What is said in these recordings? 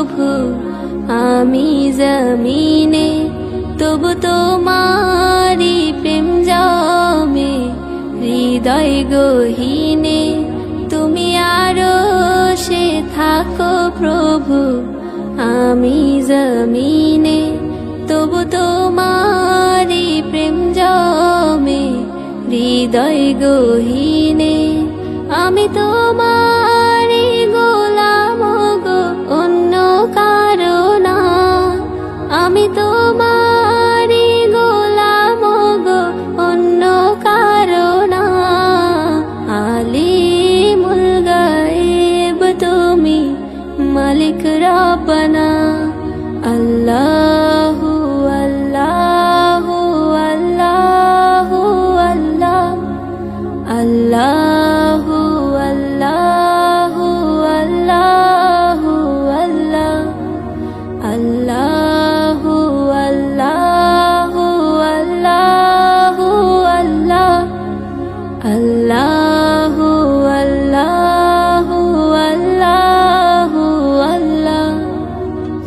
প্রভু আমি জমিনে, তবু তোমারি প্রেম জমে হৃদয় গহীনে। তুমি আরশে থাকো প্রভু আমি জমিনে, তবু তোমারি প্রেম জমে হৃদয় গহীনে। আমি তোমারি গোলাম গো, অন্য কারো না। আমি তোমারি গোলাম গো, অন্য কারো না। আলিমুল গায়েব তুমি, মালিক রব্বানা। আল্লাহু আল্লাহু আল্লাহু আল্লাহ, আল্লাহু আল্লাহু আল্লাহু আল্লাহ, আল্লাহু আল্লাহু আল্লাহু আল্লাহ, আল্লাহু আল্লাহু আল্লাহু আল্লাহ।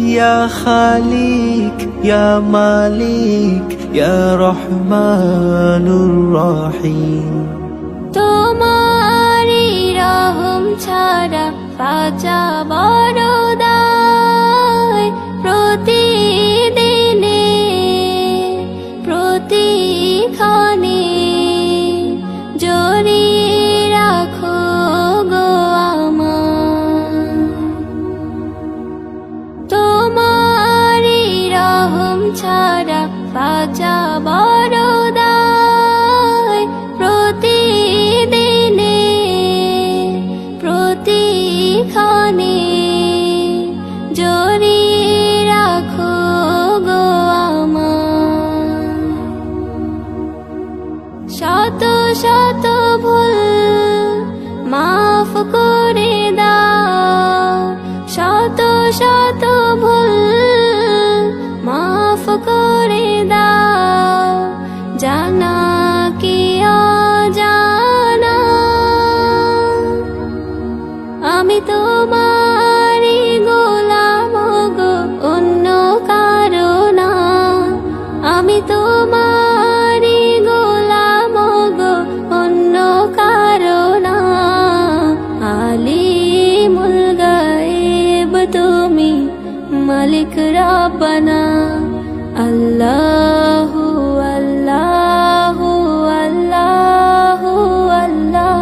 ইয়া খালিক ইয়া মালিক ইয়া রহমানুর রহিম। তোমারি রহম ছাড়া বাঁচা বড় দায়। প্রতিদিনে প্রতিক্ষণে জড়িয়ে রাখো গো আমায়। তোমারি রহম ছাড়া বাঁচা বড় দায়। প্রতিদিনে প্রতিক্ষণে জড়িয়ে রাখো গো আমায়। শত শত ভুল মাফ করে দাও, শত শত ভুল মাফ করে দাও। জানা কি অজানা আমি তোমারি গোলাম গো, অন্য কারো না। আমি তোমারি গোলাম গো, অন্য কারো না। আলিমুল গায়েব তুমি, মালিক রব্বানা। আল্লাহু আল্লাহু আল্লাহু আল্লাহ,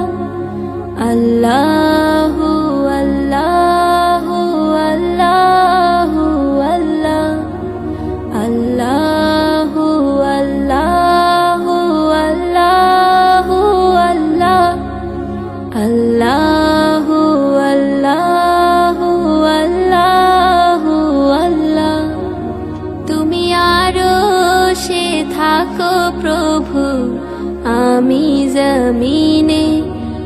আল্লাহু আল্লাহু আল্লাহু আল্লাহ, আল্লাহু আল্লাহু আল্লাহু আল্লাহ, আল্লাহু আল্লাহু আল্লাহু আল্লাহ। তুমি আরশে থাকো প্রভু আমি জমিনে,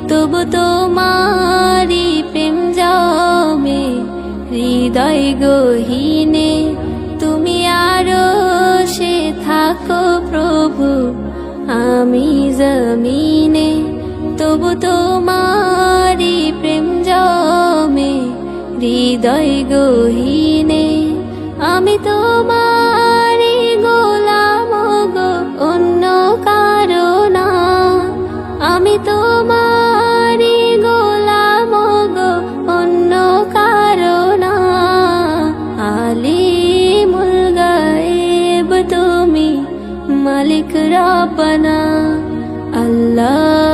তবু তোমারি প্রেম জমে হৃদয় গহীনে। তুমি আরশে থাকো প্রভু আমি জমিনে, তবু তোমারি প্রেম জমে হৃদয় গহীনে। আমি তোমারি গোলাম গো, অন্য কারো না। আমি তোমারি গোলাম গো, অন্য কারো না। আলিমুল গায়েব তুমি, মালিক রব্বানা। আল্লাহ